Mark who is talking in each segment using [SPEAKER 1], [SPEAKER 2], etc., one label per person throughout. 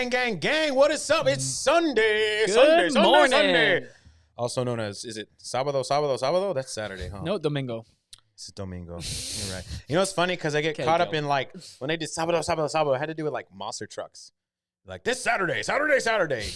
[SPEAKER 1] gang. What is up? It's Sunday.
[SPEAKER 2] Good morning.
[SPEAKER 1] Sunday. Also known as, is it sábado? That's Saturday, huh?
[SPEAKER 2] No, Domingo.
[SPEAKER 1] This is Domingo. You're right. You know, it's funny because I get caught up in like, when they did sábado, I had to do it like monster trucks. Like this Saturday.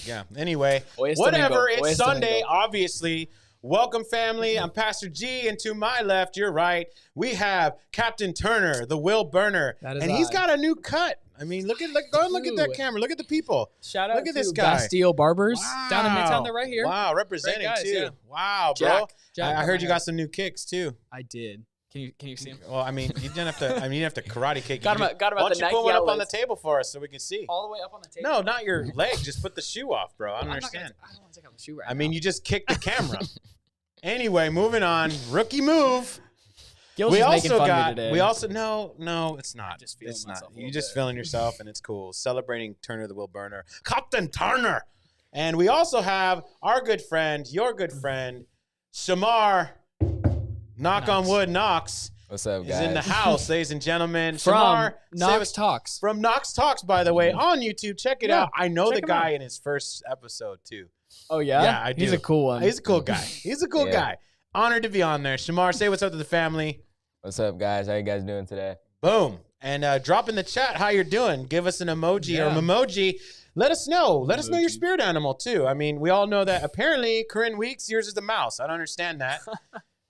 [SPEAKER 1] Yeah. Anyway, whatever. It's Sunday, obviously. Welcome, family. I'm Pastor G, and to my left, you're right, we have Captain Turner, the Will Burner, and he's got a new cut. I mean, go and look at that camera. Look at the people.
[SPEAKER 2] Shout out
[SPEAKER 1] to
[SPEAKER 2] this guy. Bastille Barbers down in Midtown. They're right here.
[SPEAKER 1] Wow, representing guys, too. Yeah. Wow, bro. I heard you got some new kicks too.
[SPEAKER 2] I did. Can you see him?
[SPEAKER 1] Well, I mean, you didn't have to. I mean, you have to karate kick.
[SPEAKER 2] Got him at the Nike. Why don't you
[SPEAKER 1] put one up on the table for us so we can see?
[SPEAKER 2] All the way up on the table.
[SPEAKER 1] No, not your leg. Just put the shoe off, bro. I don't understand.
[SPEAKER 2] I don't want to take off the shoe right
[SPEAKER 1] now. I mean, you just kicked the camera. Anyway, moving on. Rookie move.
[SPEAKER 2] Gil's just making fun of me today.
[SPEAKER 1] No, it's not. It's not. You're just feeling yourself, and it's cool. Celebrating Turner, the Will Burner, Captain Turner, and we also have our good friend, your good friend, Shamar. Knock on wood, Knox.
[SPEAKER 3] What's up, guys?
[SPEAKER 1] Is in the house, ladies and gentlemen.
[SPEAKER 2] From
[SPEAKER 1] Shamar,
[SPEAKER 2] Knox Talks.
[SPEAKER 1] From Knox Talks, by the way, on YouTube. Check it out. I know the guy in his first episode, too.
[SPEAKER 2] Oh, yeah?
[SPEAKER 1] Yeah, I do.
[SPEAKER 2] He's a cool one.
[SPEAKER 1] He's a cool guy. He's a cool guy. Honored to be on there. Shamar, say what's up to the family.
[SPEAKER 3] What's up, guys? How you guys doing today?
[SPEAKER 1] Boom. And drop in the chat how you're doing. Give us an emoji or memoji. Let us know. Let us know your spirit animal, too. I mean, we all know that apparently Corinne Weeks, yours is the mouse. I don't understand that.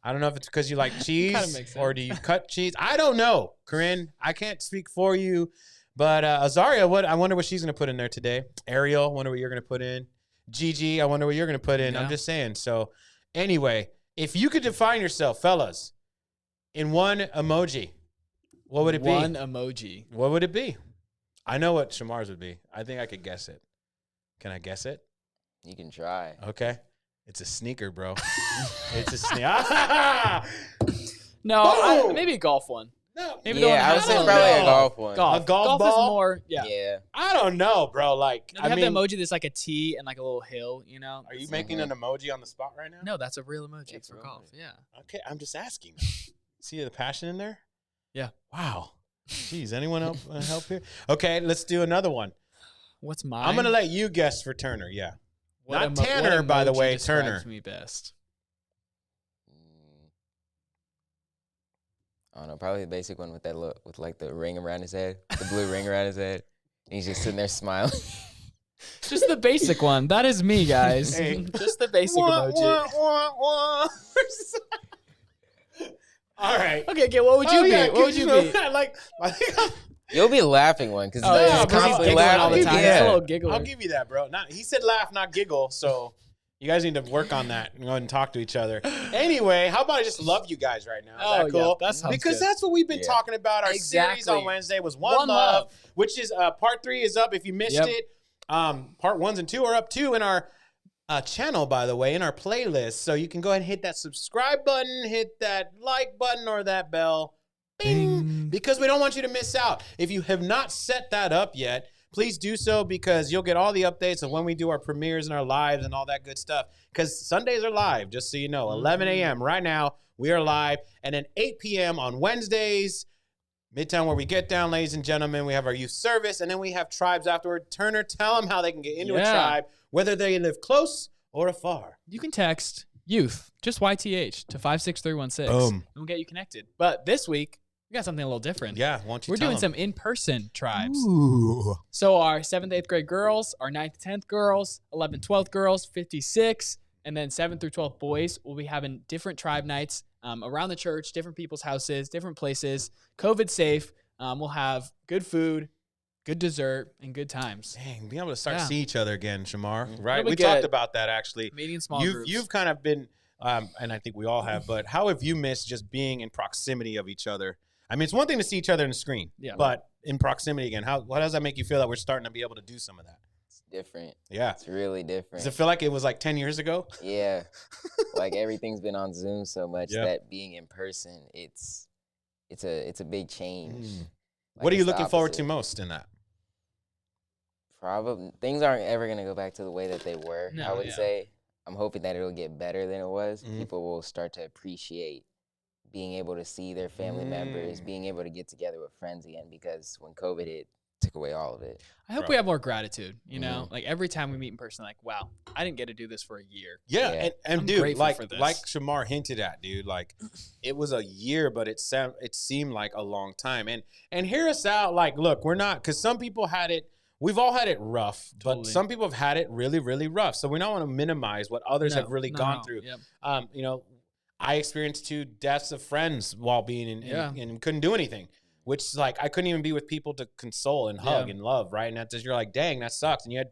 [SPEAKER 1] I don't know if it's because you like cheese or do you cut cheese. I don't know, Corinne. I can't speak for you. But Azaria, I wonder what she's going to put in there today. Ariel, I wonder what you're going to put in. Gigi, I wonder what you're going to put in. Yeah. I'm just saying. So anyway, if you could define yourself, fellas, in one emoji, what would it be?
[SPEAKER 2] One emoji.
[SPEAKER 1] What would it be? I know what Shamar's would be. I think I could guess it. Can I guess it?
[SPEAKER 3] You can try.
[SPEAKER 1] Okay. It's a sneaker, bro. It's a sneaker.
[SPEAKER 2] No, maybe a golf one.
[SPEAKER 1] No.
[SPEAKER 3] Maybe I would say probably a golf one.
[SPEAKER 1] A golf ball?
[SPEAKER 2] Is more, yeah.
[SPEAKER 1] I don't know, bro. Like,
[SPEAKER 2] I mean, the emoji that's like a T and like a little hill, you know?
[SPEAKER 1] Are you making an emoji on the spot right now?
[SPEAKER 2] No, that's a real emoji for golf. Yeah.
[SPEAKER 1] Okay, I'm just asking. See the passion in there?
[SPEAKER 2] Yeah.
[SPEAKER 1] Wow. Jeez, anyone else help here? Okay, let's do another one.
[SPEAKER 2] What's mine?
[SPEAKER 1] I'm going to let you guess for Turner, yeah. Not Tanner, by the way, Turner.
[SPEAKER 2] Me best.
[SPEAKER 3] I don't know, probably the basic one with that look, with like the ring around his head, the blue ring around his head. And he's just sitting there smiling.
[SPEAKER 2] Just the basic one. That is me, guys.
[SPEAKER 1] Hey.
[SPEAKER 2] Just the basic emoji.
[SPEAKER 1] All right.
[SPEAKER 2] Okay, what would you be? What would you be?
[SPEAKER 3] You'll be laughing one because
[SPEAKER 1] he's
[SPEAKER 3] constantly laughing
[SPEAKER 2] all the time.
[SPEAKER 3] Yeah.
[SPEAKER 2] It's a little giggler.
[SPEAKER 1] I'll give you that, bro. He said laugh, not giggle. So you guys need to work on that and go ahead and talk to each other. Anyway, how about I just love you guys right now? Is that cool?
[SPEAKER 2] Yeah, that sounds
[SPEAKER 1] because
[SPEAKER 2] good.
[SPEAKER 1] that's what we've been talking about. Our series on Wednesday was One Love, which is part 3 is up if you missed it. Part 1s and 2 are up too in our channel, by the way, in our playlist. So you can go ahead and hit that subscribe button, hit that like button or that bell. Bing. Because we don't want you to miss out. If you have not set that up yet, please do so because you'll get all the updates of when we do our premieres and our lives and all that good stuff. Because Sundays are live, just so you know. 11 a.m. right now, we are live. And then 8 p.m. on Wednesdays, Midtown where we get down, ladies and gentlemen. We have our youth service, and then we have tribes afterward. Turner, tell them how they can get into a tribe, whether they live close or afar.
[SPEAKER 2] You can text youth, just YTH, to 56316.
[SPEAKER 1] Boom.
[SPEAKER 2] And we'll get you connected. But this week, we got something a little different.
[SPEAKER 1] Yeah, why don't you
[SPEAKER 2] We're
[SPEAKER 1] tell
[SPEAKER 2] doing
[SPEAKER 1] them?
[SPEAKER 2] some in-person tribes.
[SPEAKER 1] Ooh.
[SPEAKER 2] So our 7th, 8th grade girls, our 9th, 10th girls, 11th, 12th girls, 56, and then 7th through 12th boys will be having different tribe nights around the church, different people's houses, different places, COVID safe. We'll have good food, good dessert, and good times.
[SPEAKER 1] Dang, being able to start to see each other again, Shamar. Right?
[SPEAKER 2] It'll be
[SPEAKER 1] We
[SPEAKER 2] good.
[SPEAKER 1] talked about that, actually.
[SPEAKER 2] Meeting in small groups.
[SPEAKER 1] You've kind of been, and I think we all have, but how have you missed just being in proximity of each other? I mean, it's one thing to see each other on the screen, but in proximity again, what does that make you feel that we're starting to be able to do some of that?
[SPEAKER 3] It's different.
[SPEAKER 1] Yeah.
[SPEAKER 3] It's really different.
[SPEAKER 1] Does it feel like it was like 10 years ago?
[SPEAKER 3] Yeah. Like everything's been on Zoom so much that being in person, it's a big change. Like,
[SPEAKER 1] what are you looking forward to most in that?
[SPEAKER 3] Probably things aren't ever gonna go back to the way that they were. I would say. I'm hoping that it'll get better than it was. People will start to appreciate being able to see their family members, being able to get together with friends again. Because when COVID hit, took away all of it.
[SPEAKER 2] I hope we have more gratitude, you know? Like every time we meet in person, like, wow, I didn't get to do this for a year.
[SPEAKER 1] Yeah. And dude, like
[SPEAKER 2] this.
[SPEAKER 1] Shamar hinted at, dude, like it was a year, but it seemed like a long time. And hear us out. Like, look, we're not, because some people had it, we've all had it rough, but some people have had it really, really rough. So we don't want to minimize what others have really gone through. Yep. You know, I experienced 2 deaths of friends while being in couldn't do anything. Which is like, I couldn't even be with people to console and hug and love, right? And that's just, you're like, dang, that sucks. And you had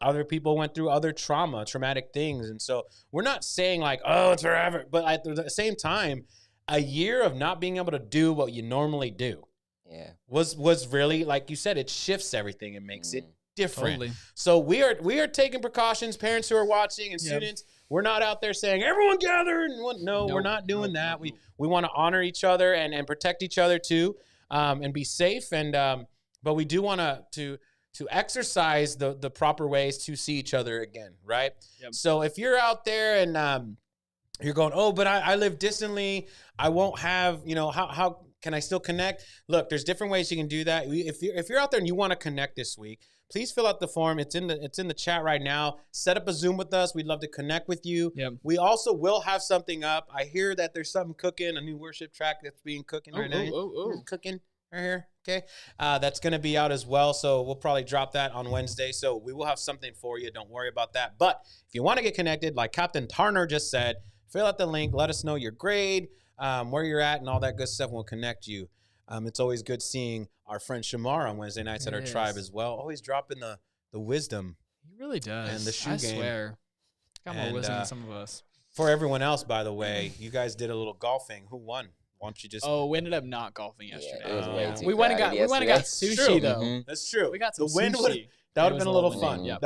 [SPEAKER 1] other people went through other traumatic things. And so we're not saying like, oh, it's forever. But at the same time, a year of not being able to do what you normally do was really, like you said, it shifts everything and makes it different. Totally. So we are taking precautions, parents who are watching and students. We're not out there saying, everyone gather. No, we're not doing that. We want to honor each other and protect each other too. And be safe, and but we do want to exercise the proper ways to see each other again, right? Yep. So if you're out there and you're going, oh, but I live distantly, I won't have, you know, how can I still connect? Look, there's different ways you can do that. If you're out there and you want to connect this week, please fill out the form. It's in the chat right now. Set up a Zoom with us. We'd love to connect with you. Yep. We also will have something up. I hear that there's something cooking, a new worship track that's being cooking right now. Cooking right here. Okay. That's going to be out as well. So we'll probably drop that on Wednesday. So we will have something for you. Don't worry about that. But if you want to get connected, like Captain Tarner just said, fill out the link. Let us know your grade, where you're at, and all that good stuff. We'll connect you. It's always good seeing our friend Shamar on Wednesday nights at our tribe as well. Always dropping the wisdom.
[SPEAKER 2] He really does.
[SPEAKER 1] And the shoe game.
[SPEAKER 2] I swear. Got more wisdom than some of us.
[SPEAKER 1] For everyone else, by the way, you guys did a little golfing. Who won? Why don't you just...
[SPEAKER 2] Oh, we ended up not golfing yesterday.
[SPEAKER 3] Yeah, it was way too
[SPEAKER 2] we went and got sushi, though.
[SPEAKER 1] Mm-hmm. That's true.
[SPEAKER 2] We got some
[SPEAKER 1] sushi. That would have been a little fun.
[SPEAKER 2] Yeah.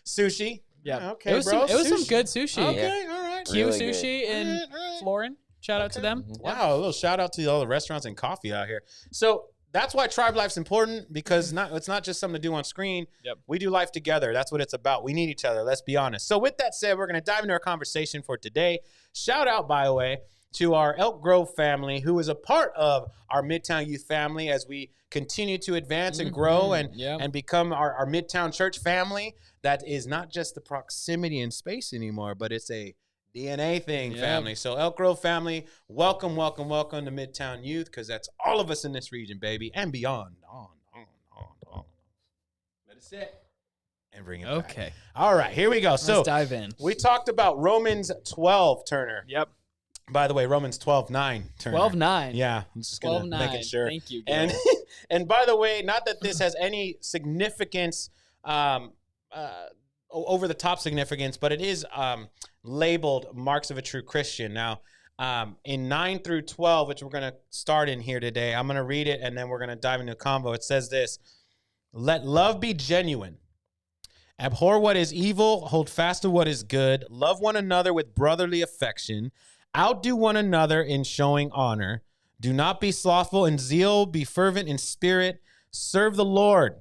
[SPEAKER 1] Sushi?
[SPEAKER 2] Yeah.
[SPEAKER 1] Okay,
[SPEAKER 2] it was some good sushi.
[SPEAKER 1] Okay, all right.
[SPEAKER 2] Q really Sushi in Florin. Shout out to them.
[SPEAKER 1] Wow, a little shout out to all the restaurants and coffee out here. So that's why tribe life's important, because it's not just something to do on screen. Yep. We do life together. That's what it's about. We need each other. Let's be honest. So with that said, we're going to dive into our conversation for today. Shout out, by the way, to our Elk Grove family, who is a part of our Midtown Youth family as we continue to advance and grow and become our Midtown Church family. That is not just the proximity in space anymore, but it's a DNA thing, family. So Elk Grove family, welcome, welcome, welcome to Midtown Youth, because that's all of us in this region, baby, and beyond. On. Let it sit and bring it back.
[SPEAKER 2] Okay.
[SPEAKER 1] All right, here we go.
[SPEAKER 2] Let's dive in.
[SPEAKER 1] We talked about Romans 12, Turner.
[SPEAKER 2] Yep.
[SPEAKER 1] By the way, Romans 12:9, Turner.
[SPEAKER 2] 12:9.
[SPEAKER 1] Yeah, I'm just going to make it sure.
[SPEAKER 2] Thank you,
[SPEAKER 1] Gil. And by the way, not that this has any significance, over the top significance, but it is labeled Marks of a True Christian. Now, in 9 through 12, which we're going to start in here today, I'm going to read it, and then we're going to dive into a combo. It says this: let love be genuine. Abhor what is evil, hold fast to what is good, love one another with brotherly affection, outdo one another in showing honor. Do not be slothful in zeal, be fervent in spirit, serve the Lord.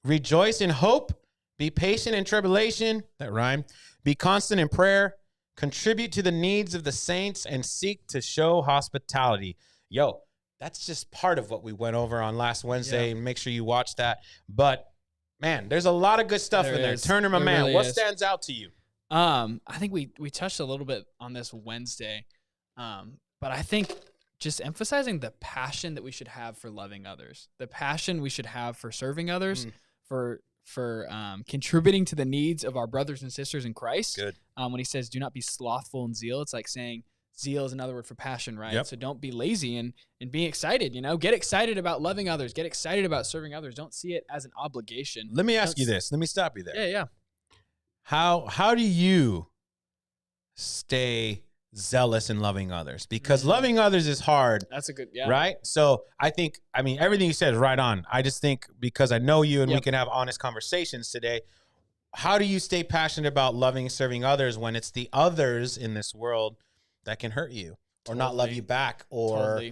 [SPEAKER 1] Rejoice in hope, be patient in tribulation, that rhyme. Be constant in prayer, contribute to the needs of the saints, and seek to show hospitality. Yo, that's just part of what we went over on last Wednesday, and make sure you watch that. But, man, there's a lot of good stuff in there. Turner, my man, what stands out to you?
[SPEAKER 2] I think we touched a little bit on this Wednesday, but I think just emphasizing the passion that we should have for loving others, the passion we should have for serving others, for contributing to the needs of our brothers and sisters in Christ.
[SPEAKER 1] Good.
[SPEAKER 2] When he says, do not be slothful in zeal, it's like saying zeal is another word for passion, right? Yep. So don't be lazy and be excited, get excited about loving others, get excited about serving others. Don't see it as an obligation.
[SPEAKER 1] Let me ask you this. Let me stop you there.
[SPEAKER 2] Yeah.
[SPEAKER 1] How do you stay zealous in loving others? Because loving others is hard.
[SPEAKER 2] That's a good,
[SPEAKER 1] right? So I mean, everything you said is right on. I just think, because I know you and we can have honest conversations today, how do you stay passionate about loving and serving others when it's the others in this world that can hurt you or not love you back or,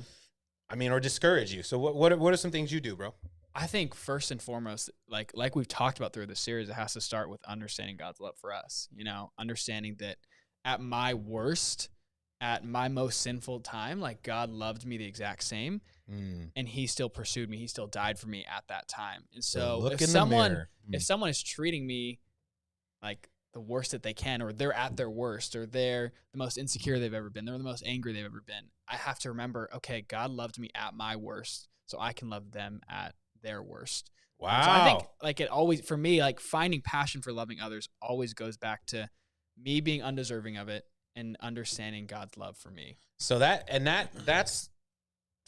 [SPEAKER 1] or discourage you? So what are some things you do, bro?
[SPEAKER 2] I think first and foremost, like we've talked about through the series, it has to start with understanding God's love for us, understanding that at my worst, at my most sinful time, like God loved me the exact same. and he still pursued me. He still died for me at that time. And so
[SPEAKER 1] look
[SPEAKER 2] if
[SPEAKER 1] in the mirror.
[SPEAKER 2] if someone is treating me like the worst that they can, or they're at their worst, or they're the most insecure they've ever been, they're the most angry they've ever been, I have to remember, okay, God loved me at my worst, so I can love them at their worst.
[SPEAKER 1] Wow.
[SPEAKER 2] So I think like it always, for me, like finding passion for loving others always goes back to me being undeserving of it and understanding God's love for me.
[SPEAKER 1] So that's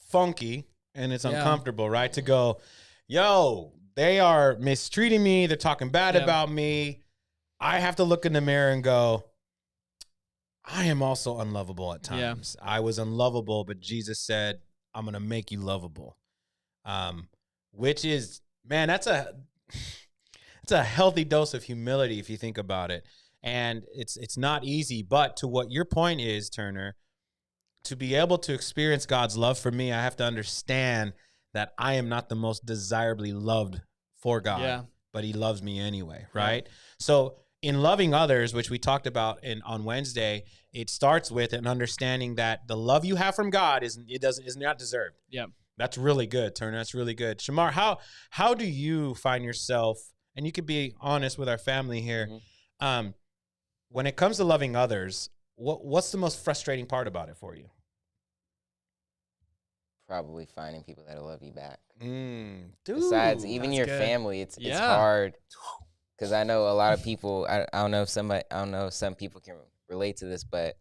[SPEAKER 1] funky, and it's uncomfortable, right? To go, yo, they are mistreating me. They're talking bad about me. I have to look in the mirror and go, I am also unlovable at times. I was unlovable, but Jesus said, I'm going to make you lovable. Which is, man, it's a healthy dose of humility if you think about it. And it's not easy, but to what your point is, Turner, to be able to experience God's love for me, I have to understand that I am not the most desirably loved for God, but he loves me anyway, right? So in loving others, which we talked about on Wednesday, it starts with an understanding that the love you have from God is not deserved.
[SPEAKER 2] Yeah.
[SPEAKER 1] That's really good, Turner. That's really good. Shamar, how do you find yourself, and you could be honest with our family here, when it comes to loving others, what's the most frustrating part about it for you?
[SPEAKER 3] Probably finding people that'll love you back.
[SPEAKER 1] Dude,
[SPEAKER 3] besides even your family, it's hard, because I know a lot of people. I don't know if some people can relate to this, but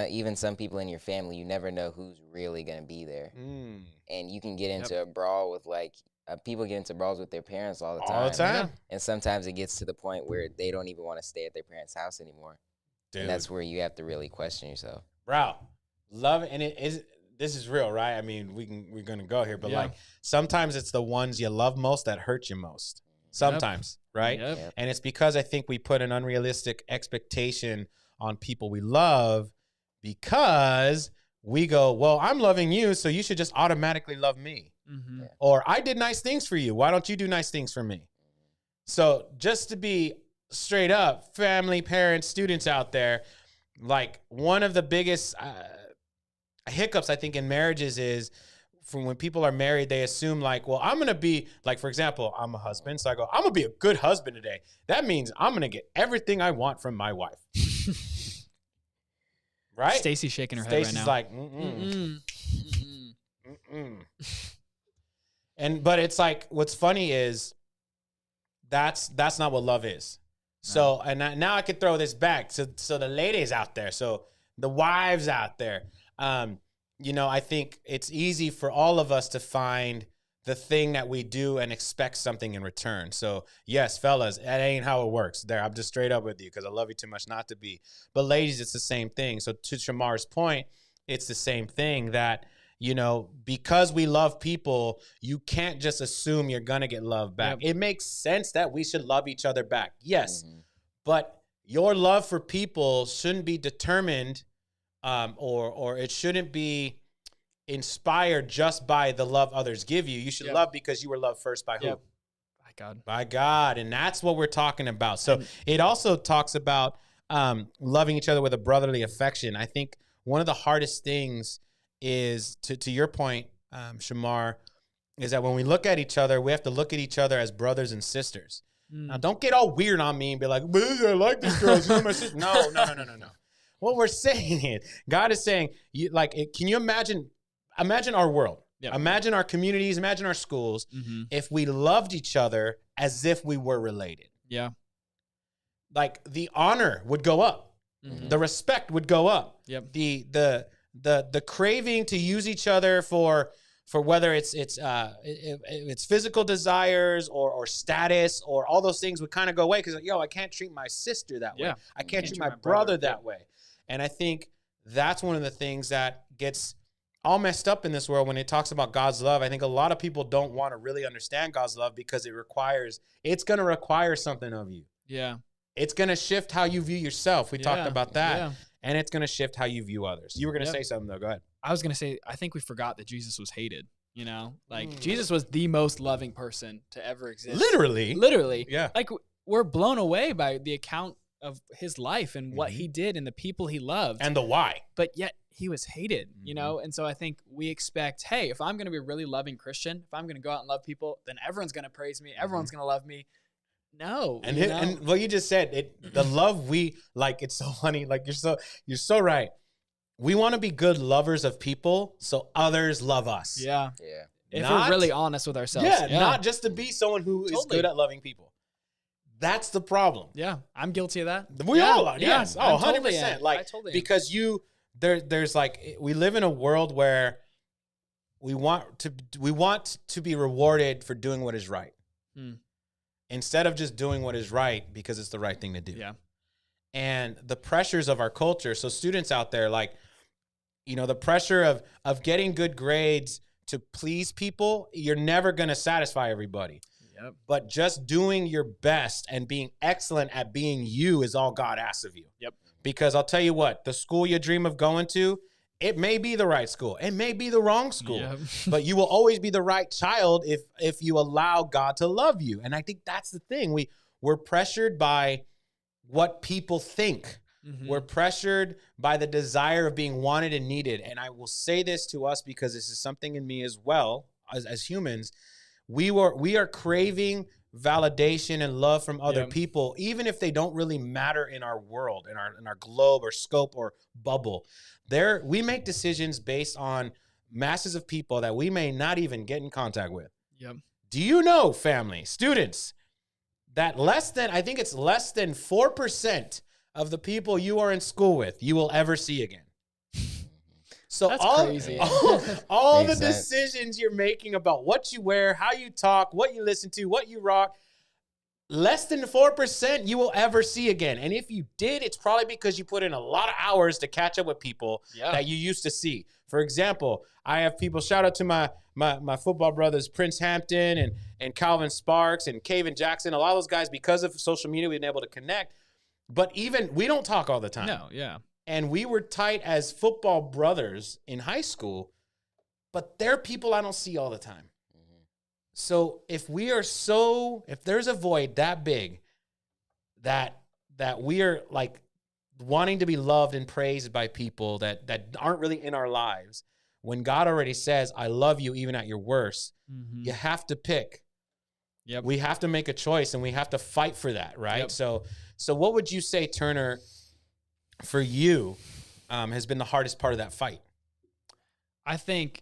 [SPEAKER 3] even some people in your family, you never know who's really gonna be there, and you can get into a brawl with people get into brawls with their parents all the time. And sometimes it gets to the point where they don't even want to stay at their parents' house anymore. Dude. And that's where you have to really question yourself.
[SPEAKER 1] Bro, love, and this is real, right? I mean, we're gonna go here, but like sometimes it's the ones you love most that hurt you most. Sometimes, right? Yep. And it's because I think we put an unrealistic expectation on people we love, because we go, well, I'm loving you, so you should just automatically love me. Or I did nice things for you. Why don't you do nice things for me? So just to be straight up, family, parents, students out there, like one of the biggest hiccups I think in marriages is from when people are married, they assume like, well, I'm going to be like, for example, I'm a husband. So I go, I'm going to be a good husband today. That means I'm going to get everything I want from my wife. Right?
[SPEAKER 2] Stacy's shaking her head right now.
[SPEAKER 1] Stacy's like, But it's like, what's funny is that's not what love is. So, and now I could throw this back. So the ladies out there, so the wives out there, I think it's easy for all of us to find the thing that we do and expect something in return. So yes, fellas, that ain't how it works. There, I'm just straight up with you because I love you too much not to be. But ladies, it's the same thing. So to Shamar's point, it's the same thing that, because we love people, you can't just assume you're going to get love back. It makes sense that we should love each other back. Yes. But your love for people shouldn't be determined or it shouldn't be inspired just by the love others give you. You should love because you were loved first by who?
[SPEAKER 2] By God.
[SPEAKER 1] By God. And that's what we're talking about. So it also talks about loving each other with a brotherly affection. I think one of the hardest things is, to your point, Shamar, is that when we look at each other, we have to look at each other as brothers and sisters. Now, don't get all weird on me and be like, I like this girl. She's my sister. No. What we're saying is, God is saying, can you imagine our world? Imagine our communities, imagine our schools, if we loved each other as if we were related.
[SPEAKER 2] Yeah.
[SPEAKER 1] Like the honor would go up. The respect would go up.
[SPEAKER 2] Yep.
[SPEAKER 1] The craving to use each other for whether it's physical desires or status or all those things would kind of go away, because I can't treat my sister that way. I can't treat my brother that way. And I think that's one of the things that gets all messed up in this world when it talks about God's love. I think a lot of people don't want to really understand God's love because it's going to require something of you.
[SPEAKER 2] Yeah.
[SPEAKER 1] It's going to shift how you view yourself. We talked about that. Yeah. And it's going to shift how you view others. You were going to say something, though. Go ahead.
[SPEAKER 2] I was going to say, I think we forgot that Jesus was hated. Jesus was the most loving person to ever exist.
[SPEAKER 1] Literally.
[SPEAKER 2] Yeah. Like, we're blown away by the account of his life and what he did and the people he loved.
[SPEAKER 1] And the why.
[SPEAKER 2] But yet he was hated, you know? And so I think we expect, hey, if I'm going to be a really loving Christian, if I'm going to go out and love people, then everyone's going to praise me. Everyone's going to love me. No.
[SPEAKER 1] And what you just said, the love we like, it's so funny. Like you're so right. We want to be good lovers of people so others love us.
[SPEAKER 2] Yeah.
[SPEAKER 3] Yeah.
[SPEAKER 2] If we're really honest with ourselves.
[SPEAKER 1] Yeah, not just to be someone who is good at loving people. That's the problem.
[SPEAKER 2] Yeah, I'm guilty of that.
[SPEAKER 1] We all are. Yes.
[SPEAKER 2] Yeah,
[SPEAKER 1] 100%.
[SPEAKER 2] Totally
[SPEAKER 1] like because there's like we live in a world where we want to be rewarded for doing what is right. Instead of just doing what is right because it's the right thing to do.
[SPEAKER 2] Yeah.
[SPEAKER 1] And the pressures of our culture. So students out there, like, you know, the pressure of getting good grades to please people, you're never going to satisfy everybody.
[SPEAKER 2] Yep.
[SPEAKER 1] But just doing your best and being excellent at being you is all God asks of you.
[SPEAKER 2] Yep.
[SPEAKER 1] Because I'll tell you what, the school you dream of going to, it may be the right school. It may be the wrong school.
[SPEAKER 2] Yep.
[SPEAKER 1] But you will always be the right child if you allow God to love you. And I think that's the thing. We're pressured by what people think. We're pressured by the desire of being wanted and needed. And I will say this to us because this is something in me as well, as humans. We are craving validation and love from other people, even if they don't really matter in our world, in our globe or scope or bubble. We make decisions based on masses of people that we may not even get in contact with.
[SPEAKER 2] Yep.
[SPEAKER 1] Do you know, family, students, that less than 4% of the people you are in school with you will ever see again? So
[SPEAKER 2] that's crazy.
[SPEAKER 1] all the decisions you're making about what you wear, how you talk, what you listen to, what you rock, less than 4% you will ever see again. And if you did, it's probably because you put in a lot of hours to catch up with people that you used to see. For example, I have people, shout out to my football brothers, Prince Hampton and Calvin Sparks and Caven Jackson, a lot of those guys, because of social media, we've been able to connect. But even, we don't talk all the time.
[SPEAKER 2] No, yeah.
[SPEAKER 1] And we were tight as football brothers in high school, but they're people I don't see all the time. So if there's a void that big that we are like wanting to be loved and praised by people that aren't really in our lives, when God already says, I love you even at your worst, you have to pick.
[SPEAKER 2] Yep.
[SPEAKER 1] We have to make a choice and we have to fight for that, right? Yep. So what would you say, Turner, for you, has been the hardest part of that fight?
[SPEAKER 2] I think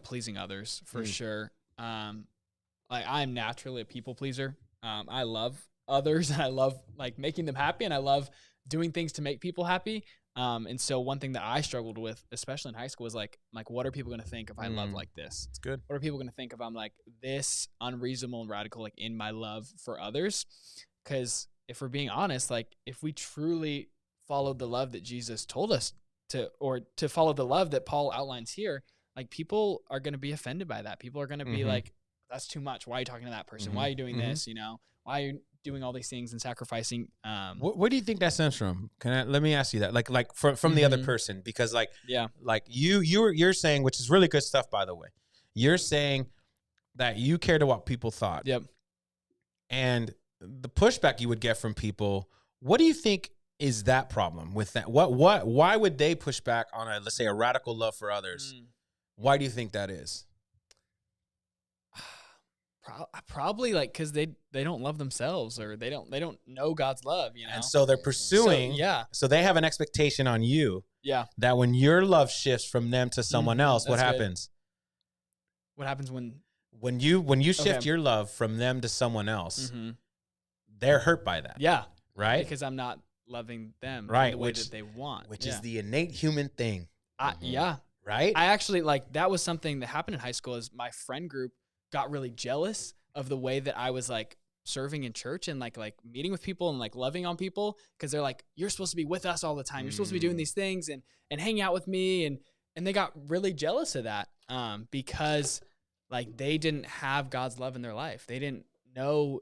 [SPEAKER 2] pleasing others for sure. Like I'm naturally a people pleaser. I love others and I love like making them happy and I love doing things to make people happy. And so one thing that I struggled with, especially in high school, was like what are people going to think if I love like this?
[SPEAKER 1] It's good.
[SPEAKER 2] What are people going to think if I'm like this unreasonable and radical, like in my love for others? Because if we're being honest, like if we truly followed the love that Jesus told us to follow the love that Paul outlines here, like people are going to be offended by that. People are going to be like, that's too much. Why are you talking to that person? Why are you doing this? You know, why are you doing all these things and sacrificing?
[SPEAKER 1] Where do you think that stems from? Let me ask you that, like from the other person, because like you're saying, which is really good stuff, by the way. You're saying that you cared what people thought.
[SPEAKER 2] Yep.
[SPEAKER 1] And the pushback you would get from people, what do you think is that problem with that? Why would they push back on let's say a radical love for others? Why do you think that is?
[SPEAKER 2] Probably like because they don't love themselves or they don't know God's love, you know.
[SPEAKER 1] And so they're pursuing. So they have an expectation on you.
[SPEAKER 2] Yeah.
[SPEAKER 1] That when your love shifts from them to someone else, what happens?
[SPEAKER 2] What happens when
[SPEAKER 1] you shift your love from them to someone else? They're hurt by that.
[SPEAKER 2] Yeah.
[SPEAKER 1] Right.
[SPEAKER 2] Because I'm not loving them
[SPEAKER 1] right
[SPEAKER 2] the way that they want,
[SPEAKER 1] which is the innate human thing.
[SPEAKER 2] Yeah.
[SPEAKER 1] Right.
[SPEAKER 2] I actually that was something that happened in high school. Is my friend group got really jealous of the way that I was like serving in church and like meeting with people and like loving on people, because they're like, you're supposed to be with us all the time. You're supposed to be doing these things and hanging out with me, and they got really jealous of that because like they didn't have God's love in their life. They didn't know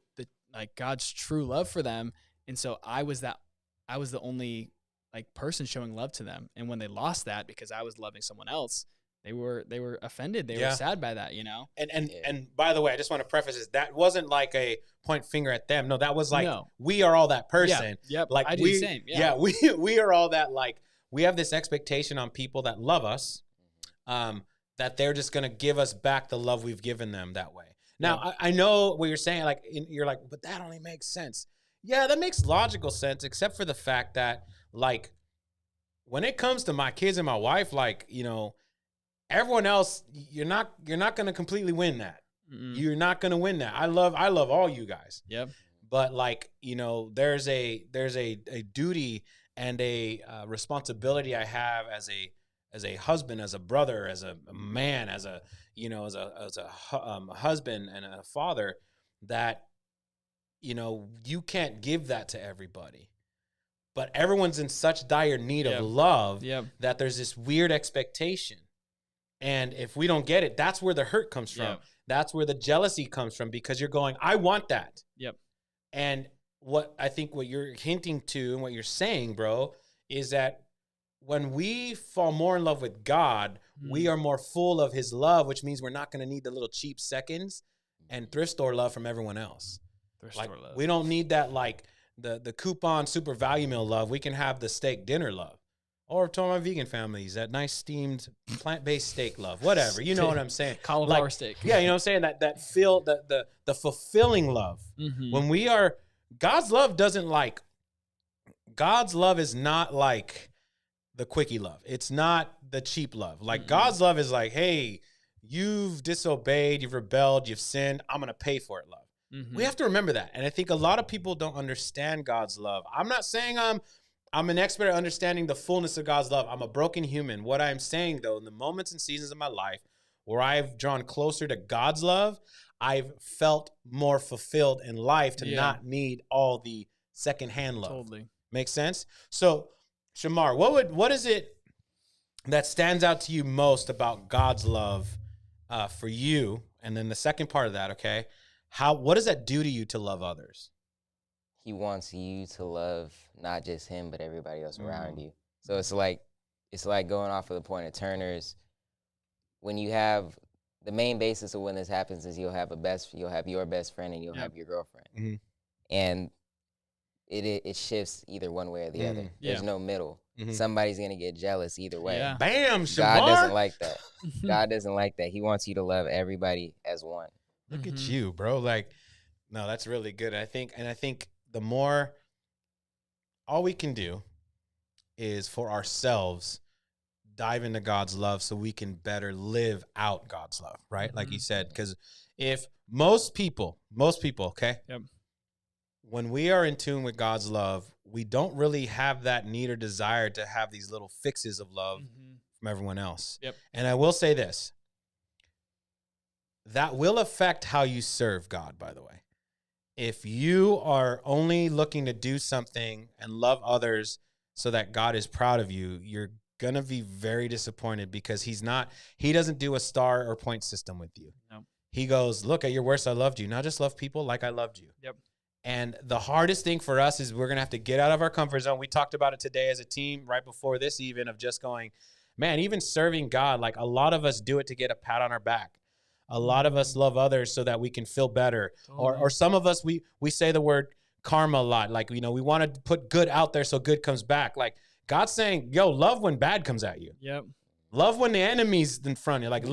[SPEAKER 2] God's true love for them, and so I was the only like person showing love to them. And when they lost that because I was loving someone else, they were offended. They were sad by that, you know?
[SPEAKER 1] And by the way, I just want to preface this. That wasn't like a point finger at them. No, that was like, we are all that person.
[SPEAKER 2] Yeah, yep.
[SPEAKER 1] Like
[SPEAKER 2] I do the same. Yeah.
[SPEAKER 1] We are all that, like, we have this expectation on people that love us, that they're just going to give us back the love we've given them that way. Now, I know what you're saying, like, you're like, but that only makes sense. Yeah, that makes logical sense, except for the fact that, like, when it comes to my kids and my wife, like, you know, everyone else, you're not going to completely win that. Mm-mm. You're not going to win that. I love all you guys.
[SPEAKER 2] Yep.
[SPEAKER 1] But, like, you know, there's a duty and a responsibility I have as a husband, as a brother, as a man, as a, you know, as a husband and a father, that, you know, you can't give that to everybody. But everyone's in such dire need of love that there's this weird expectation. And if we don't get it, that's where the hurt comes from. Yep. That's where the jealousy comes from, because you're going, I want that.
[SPEAKER 2] Yep.
[SPEAKER 1] And what I think what you're hinting to and what you're saying, bro, is that when we fall more in love with God, we are more full of his love, which means we're not going to need the little cheap seconds and thrift store love from everyone else. We don't need that, like, the coupon super value meal love. We can have the steak dinner love. Or to my vegan families, that nice steamed plant-based steak love, whatever. You know what I'm saying?
[SPEAKER 2] Cauliflower steak.
[SPEAKER 1] Yeah, you know what I'm saying? That feel the fulfilling love. Mm-hmm. When we are, God's love is not like the quickie love. It's not the cheap love. Like, God's love is like, hey, you've disobeyed, you've rebelled, you've sinned. I'm going to pay for it, love. Mm-hmm. We have to remember that. And I think a lot of people don't understand God's love. I'm not saying I'm an expert at understanding the fullness of God's love. I'm a broken human. What I'm saying, though, in the moments and seasons of my life where I've drawn closer to God's love, I've felt more fulfilled in life to not need all the secondhand love.
[SPEAKER 2] Totally.
[SPEAKER 1] Make sense? So, Shamar, what is it that stands out to you most about God's love for you? And then the second part of that, okay? What does that do to you to love others?
[SPEAKER 3] He wants you to love not just him, but everybody else around you. So it's like going off of the point of Turner's. When you have the main basis of when this happens is you'll have your best friend and you'll have your girlfriend, and it shifts either one way or the other. There's no middle. Somebody's gonna get jealous either way.
[SPEAKER 1] Yeah. Bam, Shamar.
[SPEAKER 3] God doesn't like that. God doesn't like that. He wants you to love everybody as one.
[SPEAKER 1] Look at you, bro. Like, no, that's really good. I think the more, all we can do is for ourselves dive into God's love so we can better live out God's love, right? Like you said, because if most people, okay?
[SPEAKER 2] Yep.
[SPEAKER 1] When we are in tune with God's love, we don't really have that need or desire to have these little fixes of love from everyone else.
[SPEAKER 2] Yep.
[SPEAKER 1] And I will say this, that will affect how you serve God, by the way. If you are only looking to do something and love others so that God is proud of you, you're going to be very disappointed, because he doesn't do a star or point system with you.
[SPEAKER 2] No.
[SPEAKER 1] He goes, look, at your worst, I loved you. Now just love people like I loved you.
[SPEAKER 2] Yep.
[SPEAKER 1] And the hardest thing for us is we're going to have to get out of our comfort zone. We talked about it today as a team right before this, even, of just going, man, even serving God, like, a lot of us do it to get a pat on our back. A lot of us love others so that we can feel better. Or some of us, we say the word karma a lot. Like, you know, we want to put good out there so good comes back. Like, God's saying, yo, love when bad comes at you.
[SPEAKER 2] Yep.
[SPEAKER 1] Love when the enemy's in front of you. Like,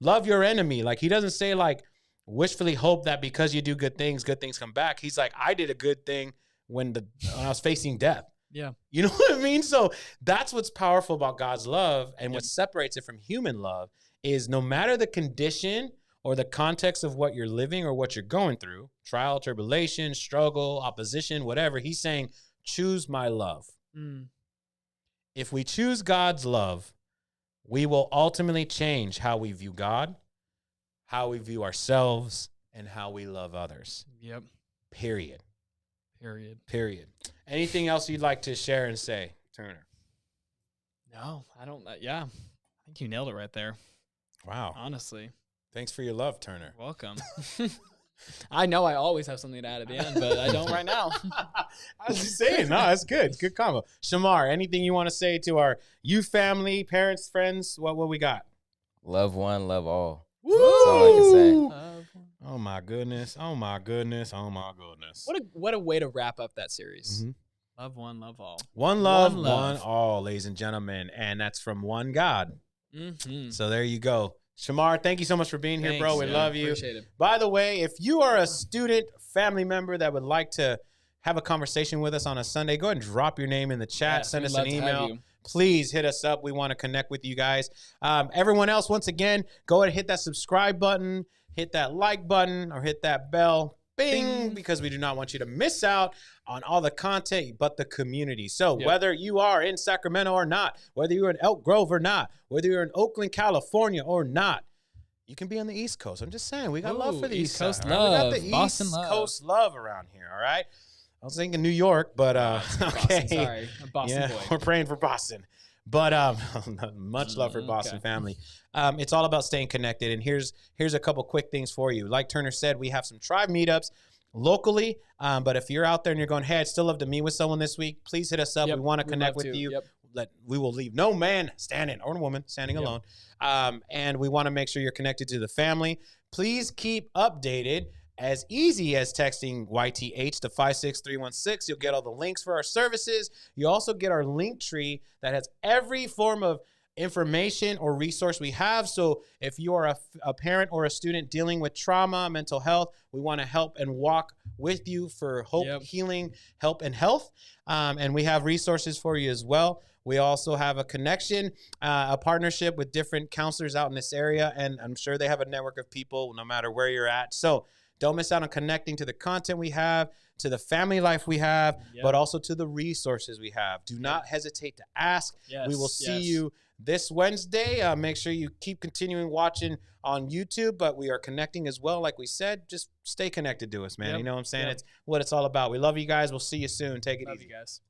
[SPEAKER 1] love your enemy. Like, he doesn't say, like, wishfully hope that because you do good things come back. He's like, I did a good thing when I was facing death.
[SPEAKER 2] Yeah.
[SPEAKER 1] You know what I mean? So that's what's powerful about God's love, and what separates it from human love is no matter the condition or the context of what you're living or what you're going through, trial, tribulation, struggle, opposition, whatever, he's saying, choose my love. If we choose God's love, we will ultimately change how we view God, how we view ourselves, and how we love others.
[SPEAKER 2] Yep.
[SPEAKER 1] Period. Anything else you'd like to share and say, Turner?
[SPEAKER 2] No, I don't. Yeah, I think you nailed it right there.
[SPEAKER 1] Wow.
[SPEAKER 2] Honestly.
[SPEAKER 1] Thanks for your love, Turner.
[SPEAKER 2] Welcome. I know I always have something to add at the end, but I don't right now.
[SPEAKER 1] I was just saying, no, that's good. Good combo. Shamar, anything you want to say to our youth family, parents, friends? What we got?
[SPEAKER 3] Love one, love all.
[SPEAKER 1] Woo!
[SPEAKER 3] That's all I can say.
[SPEAKER 1] Oh my goodness. Oh my goodness. Oh my goodness.
[SPEAKER 2] What a way to wrap up that series.
[SPEAKER 1] Mm-hmm.
[SPEAKER 2] Love one, love all.
[SPEAKER 1] One love, one all, ladies and gentlemen. And that's from one God.
[SPEAKER 2] Mm-hmm.
[SPEAKER 1] So there you go. Shamar, thank you so much for being here, bro. We love you.
[SPEAKER 2] Appreciate it.
[SPEAKER 1] By the way, if you are a student, family member that would like to have a conversation with us on a Sunday, go ahead and drop your name in the chat. Send us an email. Please hit us up. We want to connect with you guys. Everyone else, once again, go ahead and hit that subscribe button, hit that like button, or hit that bell. Bing, because we do not want you to miss out on all the content, but the community. So whether you are in Sacramento or not, whether you're in Elk Grove or not, whether you're in Oakland, California or not, you can be on the East Coast. I'm just saying, we got love for the East Coast love. We got the
[SPEAKER 2] Boston
[SPEAKER 1] East
[SPEAKER 2] love.
[SPEAKER 1] Coast love around here, all right? I was thinking New York, but okay.
[SPEAKER 2] Boston, sorry. I'm Boston boy.
[SPEAKER 1] We're praying for Boston. But much love for Boston family. It's all about staying connected. And here's a couple quick things for you. Like Turner said, we have some tribe meetups locally. But if you're out there and you're going, hey, I'd still love to meet with someone this week, please hit us up. We want to connect with you. We will leave no man standing or woman standing alone. And we want to make sure you're connected to the family. Please keep updated. As easy as texting YTH to 56316. You'll get all the links for our services. You also get our link tree that has every form of information or resource we have. So if you are a parent or a student dealing with trauma, mental health, we want to help and walk with you for hope, healing, help, and health. And we have resources for you as well. We also have a connection, a partnership with different counselors out in this area. And I'm sure they have a network of people no matter where you're at. So don't miss out on connecting to the content we have, to the family life we have, but also to the resources we have. Do not hesitate to ask. We will see you this Wednesday. Make sure you keep continuing watching on YouTube, but we are connecting as well. Like we said, just stay connected to us, man. You know what I'm saying? It's what it's all about. We love you guys. We'll see you soon. Take it easy.
[SPEAKER 2] Love you guys.